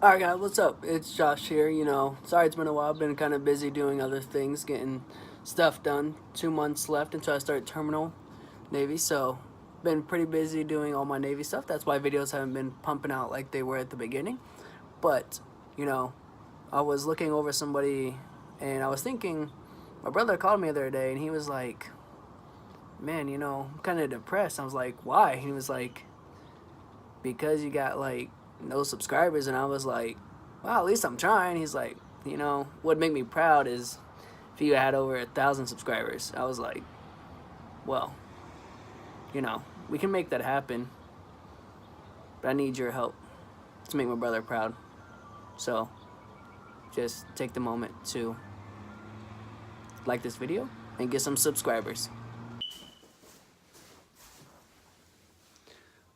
Alright guys, what's up? It's Josh here. Sorry it's been a while. I've been kind of busy doing other things, getting stuff done. 2 months left until I start terminal Navy, so been pretty busy doing all my Navy stuff. That's why videos haven't been pumping out like they were at the beginning. But, you know, I was looking over somebody and I was thinking, my brother called me the other day and he was like, man, I'm kind of depressed. I was like, why? He was like, because you got like no subscribers. And I was like, well, at least I'm trying. He's like, what'd make me proud is if you had over 1,000 subscribers. I was like, well, we can make that happen, but I need your help to make my brother proud. So just take the moment to like this video and get some subscribers.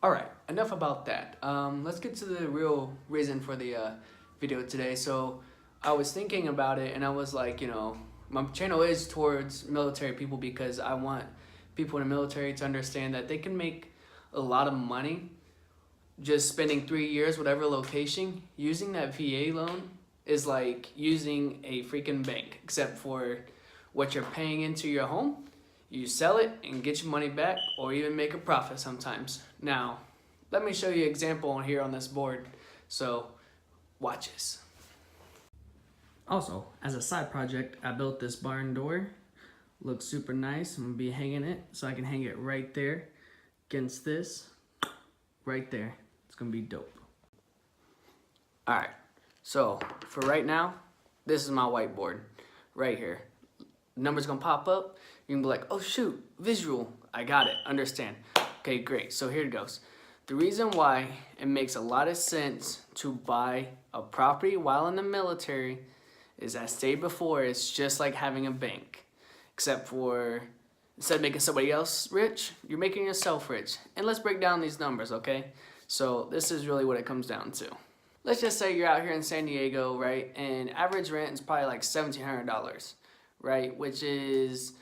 Alright, enough about that. Let's get to the real reason for the video today. So I was thinking about it and I was like, my channel is towards military people because I want people in the military to understand that they can make a lot of money just spending 3 years, whatever location. Using that VA loan is like using a freaking bank, except for what you're paying into your home. You sell it and get your money back, or even make a profit sometimes. Now, let me show you an example here on this board. So, watch this. Also, as a side project, I built this barn door. Looks super nice. I'm gonna be hanging it, so I can hang it right there against this, right there. It's gonna be dope. All right, so for right now, this is my whiteboard right here. Number's gonna pop up. You can be like, oh shoot, visual, I got it, understand. Okay, great, so here it goes. The reason why it makes a lot of sense to buy a property while in the military is, as stated before, it's just like having a bank. Except for, instead of making somebody else rich, you're making yourself rich. And let's break down these numbers, okay? So this is really what it comes down to. Let's just say you're out here in San Diego, right? And average rent is probably like $1,700, right? Which is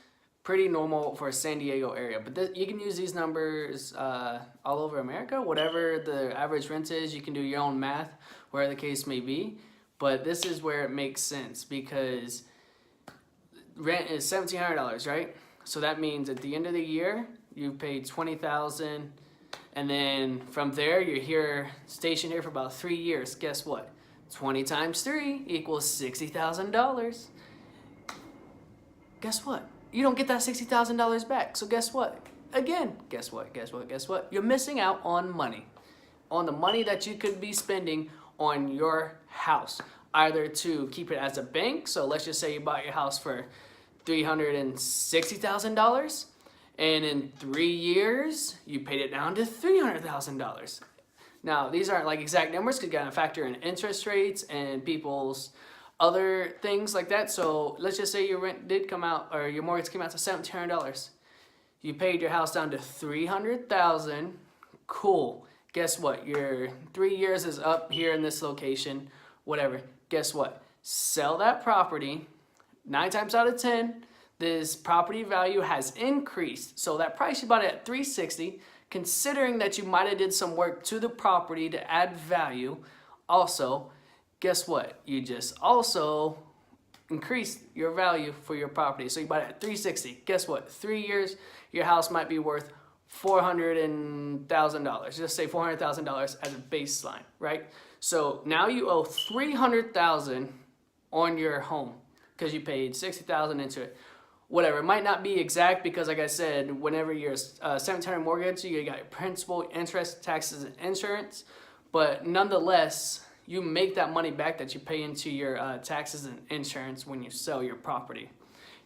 pretty normal for a San Diego area. But you can use these numbers all over America. Whatever the average rent is, you can do your own math, wherever the case may be. But this is where it makes sense because rent is $1,700, right? So that means at the end of the year, you've paid $20,000. And then from there, you're here, stationed here for about 3 years. Guess what? 20 times 3 equals $60,000. Guess what? You don't get that $60,000 back. So guess what? Again, guess what? You're missing out on money. On the money that you could be spending on your house. Either to keep it as a bank. So let's just say you bought your house for $360,000. And in 3 years, you paid it down to $300,000. Now, these aren't like exact numbers because you gotta factor in interest rates and people's other things like that. So let's just say your rent did come out, or your mortgage came out to $1,700. You paid your house down to $300,000. Cool. Guess what? Your 3 years is up here in this location. Whatever. Guess what? Sell that property. 9 times out of 10. This property value has increased. So that price you bought it at $360, considering that you might have did some work to the property to add value. Also, guess what? You just also increased your value for your property. So you bought it at $360. Guess what? 3 years, your house might be worth $400,000. Just say $400,000 as a baseline, right? So now you owe $300,000 on your home because you paid $60,000 into it. Whatever, it might not be exact because, like I said, whenever you're $1,700 mortgage, you got your principal, interest, taxes, and insurance. But nonetheless, you make that money back that you pay into your taxes and insurance when you sell your property.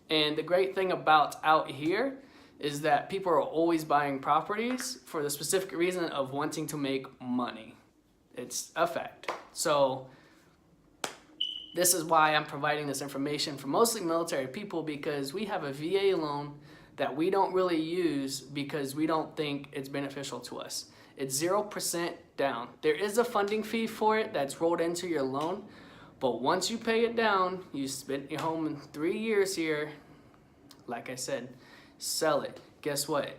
And the great thing about out here is that people are always buying properties for the specific reason of wanting to make money. It's a fact. So this is why I'm providing this information for mostly military people, because we have a VA loan that we don't really use because we don't think it's beneficial to us. It's 0% down. There is a funding fee for it that's rolled into your loan, but once you pay it down, you spent your home in 3 years here. Like I said, sell it. Guess what?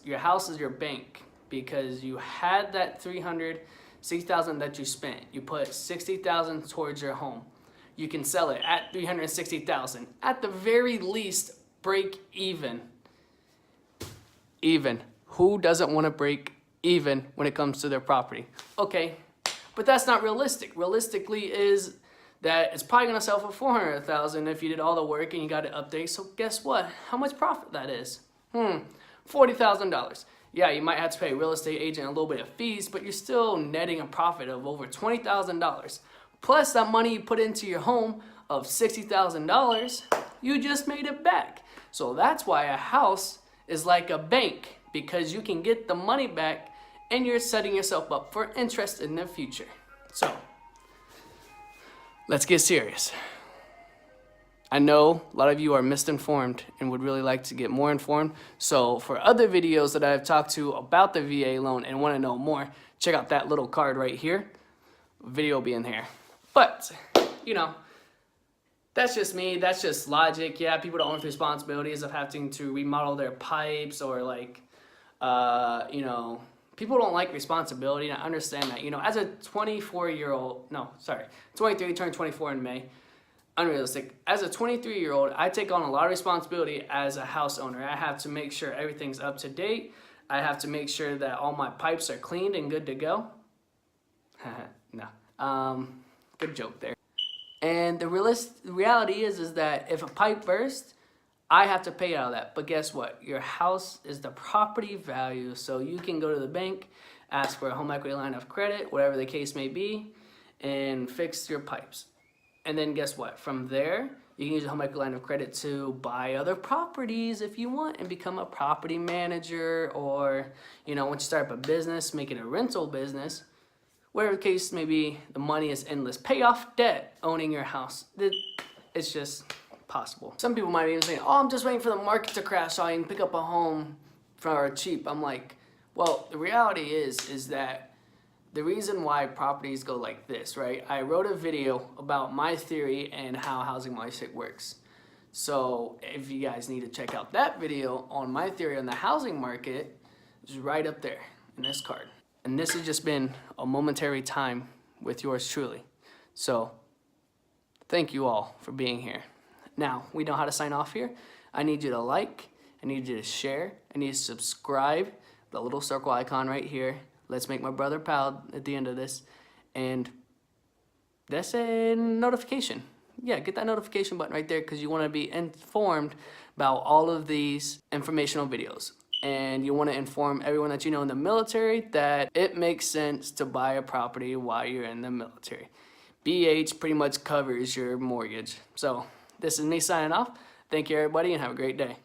Your house is your bank because you had that 300 $60,000 that you spent. You put $60,000 towards your home. You can sell it at $360,000. At the very least, break even. Even. Who doesn't want to break even when it comes to their property? Okay, but that's not realistic. Realistically is that it's probably gonna sell for $400,000 if you did all the work and you got it updated. So guess what? How much profit that is? $40,000. Yeah, you might have to pay a real estate agent a little bit of fees, but you're still netting a profit of over $20,000. Plus that money you put into your home of $60,000, you just made it back. So that's why a house is like a bank, because you can get the money back and you're setting yourself up for interest in the future. So let's get serious. I know a lot of you are misinformed and would really like to get more informed. So for other videos that I've talked to about the VA loan and want to know more, check out that little card right here. Video will be in here. But, you know, that's just me. That's just logic. Yeah, people don't want responsibilities of having to remodel their pipes or like, you know, people don't like responsibility, and I understand that. You know, as a 23, turned 24 in May. Unrealistic. As a 23-year-old, I take on a lot of responsibility as a house owner. I have to make sure everything's up to date. I have to make sure that all my pipes are cleaned and good to go. No. Good joke there. And the reality is that if a pipe bursts, I have to pay out of that. But guess what? Your house is the property value. So you can go to the bank, ask for a home equity line of credit, whatever the case may be, and fix your pipes. And then guess what? From there, you can use a home equity line of credit to buy other properties if you want and become a property manager, or, you know, once you start up a business, make it a rental business. Whatever the case may be, the money is endless. Pay off debt owning your house. It's just possible. Some people might even say, oh, I'm just waiting for the market to crash so I can pick up a home for cheap. I'm like, well, the reality is that the reason why properties go like this, right? I wrote a video about my theory and how housing market works. So if you guys need to check out that video on my theory on the housing market, it's right up there in this card. And this has just been a momentary time with yours truly. So thank you all for being here. Now, we know how to sign off here. I need you to like, I need you to share, I need you to subscribe, the little circle icon right here. Let's make my brother proud at the end of this. And that's a notification. Yeah, get that notification button right there, because you want to be informed about all of these informational videos. And you want to inform everyone that you know in the military that it makes sense to buy a property while you're in the military. BH pretty much covers your mortgage. So this is me signing off. Thank you, everybody, and have a great day.